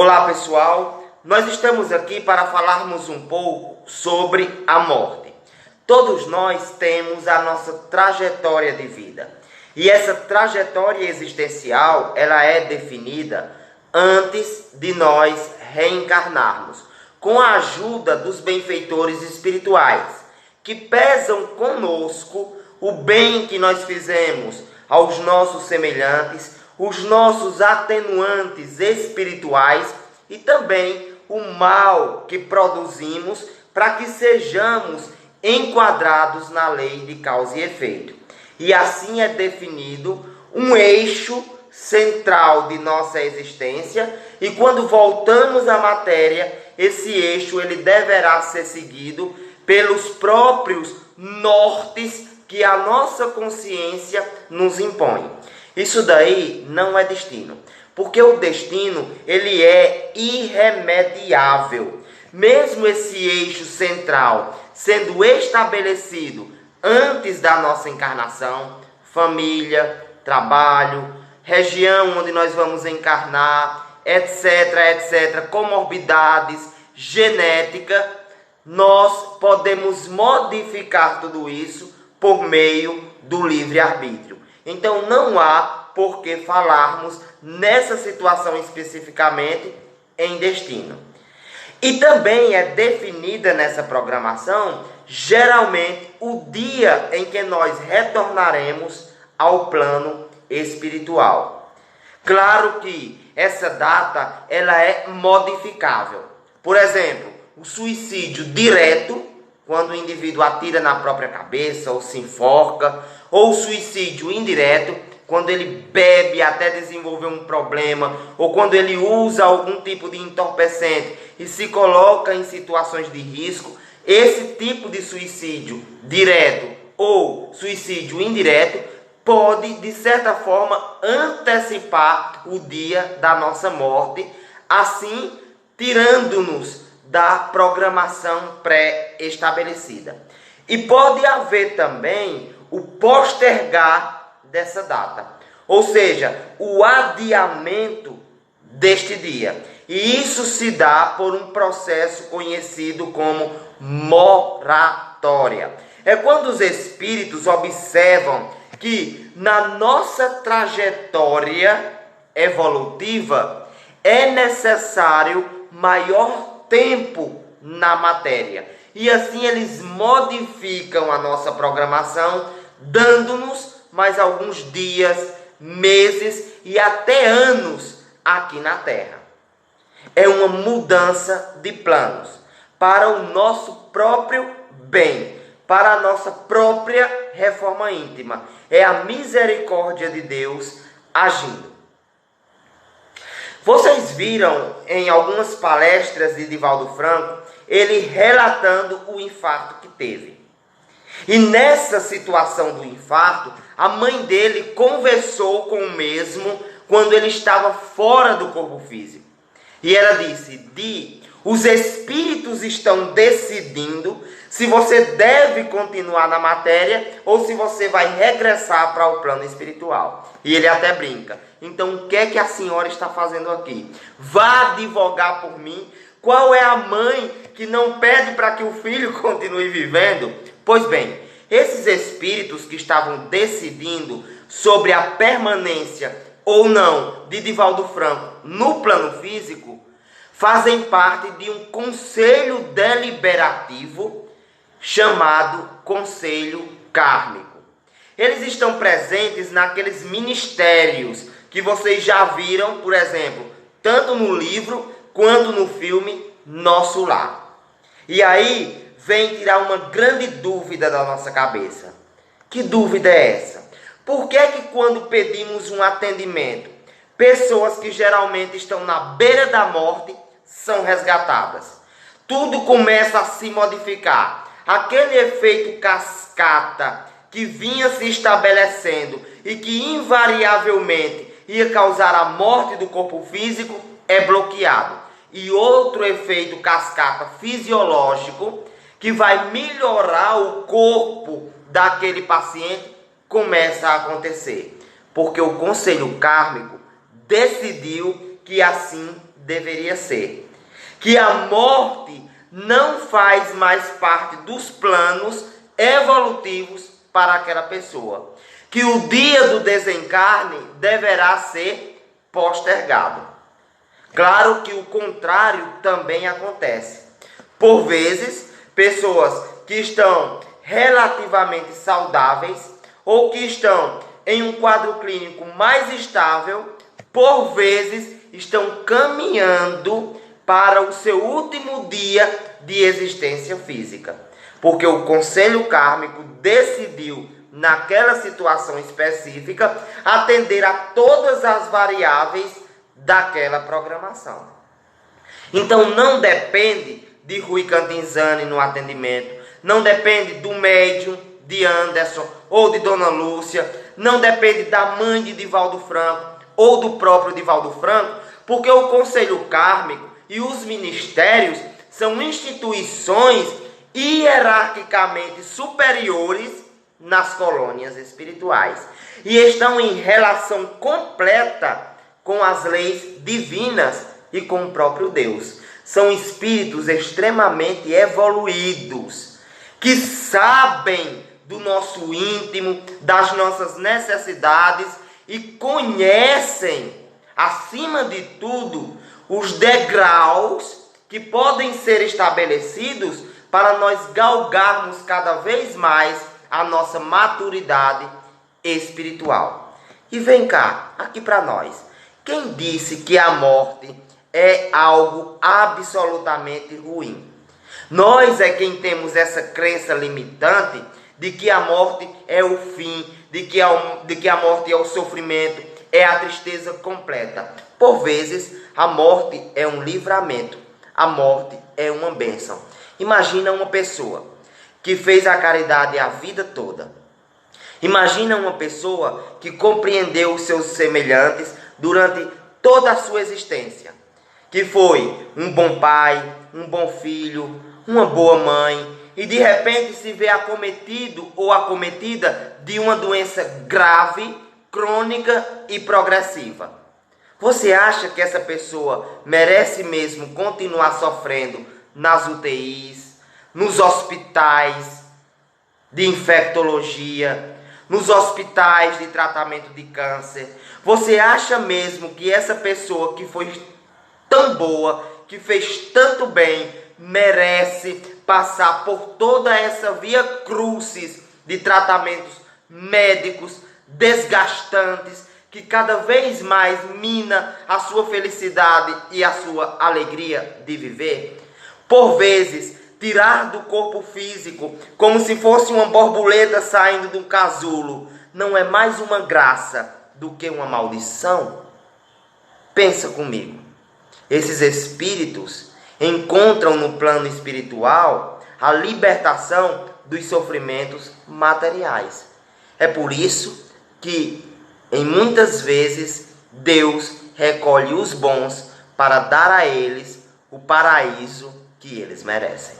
Olá pessoal, nós estamos aqui para falarmos um pouco sobre a morte. Todos nós temos a nossa trajetória de vida. E essa trajetória existencial, ela é definida antes de nós reencarnarmos, com a ajuda dos benfeitores espirituais, que pesam conosco o bem que nós fizemos aos nossos semelhantes, os nossos atenuantes espirituais e também o mal que produzimos para que sejamos enquadrados na lei de causa e efeito. E assim é definido um eixo central de nossa existência, e quando voltamos à matéria, esse eixo ele deverá ser seguido pelos próprios nortes que a nossa consciência nos impõe. Isso daí não é destino, porque o destino ele é irremediável. Mesmo esse eixo central sendo estabelecido antes da nossa encarnação, família, trabalho, região onde nós vamos encarnar, etc, etc, comorbidades, genética, nós podemos modificar tudo isso por meio do livre-arbítrio. Então não há por que falarmos nessa situação especificamente em destino. E também é definida nessa programação, geralmente, o dia em que nós retornaremos ao plano espiritual. Claro que essa data ela é modificável. Por exemplo, o suicídio direto, quando o indivíduo atira na própria cabeça ou se enforca, ou o suicídio indireto, quando ele bebe até desenvolver um problema, ou quando ele usa algum tipo de entorpecente e se coloca em situações de risco. Esse tipo de suicídio direto ou suicídio indireto pode, de certa forma, antecipar o dia da nossa morte, assim tirando-nos da programação pré-estabelecida. E pode haver também o postergar dessa data, ou seja, o adiamento deste dia. E isso se dá por um processo conhecido como moratória. É quando os espíritos observam que na nossa trajetória evolutiva é necessário maior tempo na matéria. E assim eles modificam a nossa programação, dando-nos mais alguns dias, meses e até anos aqui na Terra. É uma mudança de planos para o nosso próprio bem, para a nossa própria reforma íntima. É a misericórdia de Deus agindo. Vocês viram em algumas palestras de Divaldo Franco, ele relatando o infarto que teve. E nessa situação do infarto, a mãe dele conversou com o mesmo quando ele estava fora do corpo físico. E ela disse: Di, os espíritos estão decidindo se você deve continuar na matéria ou se você vai regressar para o plano espiritual. E ele até brinca: então o que é que a senhora está fazendo aqui? Vá advogar por mim. Qual é a mãe que não pede para que o filho continue vivendo? Pois bem, esses espíritos que estavam decidindo sobre a permanência ou não de Divaldo Franco no plano físico, fazem parte de um conselho deliberativo chamado Conselho Kármico. Eles estão presentes naqueles ministérios que vocês já viram, por exemplo, tanto no livro quanto no filme Nosso Lar. E aí vem tirar uma grande dúvida da nossa cabeça. Que dúvida é essa? Por que é que quando pedimos um atendimento, pessoas que geralmente estão na beira da morte são resgatadas? Tudo começa a se modificar. Aquele efeito cascata que vinha se estabelecendo e que invariavelmente ia causar a morte do corpo físico é bloqueado. E outro efeito cascata fisiológico que vai melhorar o corpo daquele paciente começa a acontecer. Porque o Conselho Kármico decidiu que assim deveria ser. Que a morte não faz mais parte dos planos evolutivos para aquela pessoa. Que o dia do desencarne deverá ser postergado. Claro que o contrário também acontece. Por vezes, pessoas que estão relativamente saudáveis ou que estão em um quadro clínico mais estável, por vezes estão caminhando para o seu último dia de existência física. Porque o conselho kármico decidiu, naquela situação específica, atender a todas as variáveis daquela programação. Então não depende de Rui Cantinzani no atendimento, não depende do médium de Anderson ou de Dona Lúcia, não depende da mãe de Divaldo Franco ou do próprio Divaldo Franco, porque o conselho kármico e os ministérios são instituições hierarquicamente superiores nas colônias espirituais e estão em relação completa com as leis divinas e com o próprio Deus. São espíritos extremamente evoluídos, que sabem do nosso íntimo, das nossas necessidades e conhecem, acima de tudo, os degraus que podem ser estabelecidos para nós galgarmos cada vez mais a nossa maturidade espiritual. E vem cá, aqui para nós. Quem disse que a morte é algo absolutamente ruim? Nós é quem temos essa crença limitante de que a morte é o fim, de que a morte é o sofrimento, é a tristeza completa. Por vezes, a morte é um livramento, a morte é uma bênção. Imagina uma pessoa que fez a caridade a vida toda. Imagina uma pessoa que compreendeu os seus semelhantes durante toda a sua existência. Que foi um bom pai, um bom filho, uma boa mãe, e de repente se vê acometido ou acometida de uma doença grave, crônica e progressiva. Você acha que essa pessoa merece mesmo continuar sofrendo nas UTIs, nos hospitais de infectologia, nos hospitais de tratamento de câncer? Você acha mesmo que essa pessoa que foi tão boa, que fez tanto bem, merece passar por toda essa via crucis de tratamentos médicos desgastantes, que cada vez mais mina a sua felicidade e a sua alegria de viver? Por vezes, tirar do corpo físico como se fosse uma borboleta saindo de um casulo não é mais uma graça do que uma maldição? Pensa comigo. Esses espíritos encontram no plano espiritual a libertação dos sofrimentos materiais. É por isso que, em muitas vezes, Deus recolhe os bons para dar a eles o paraíso que eles merecem.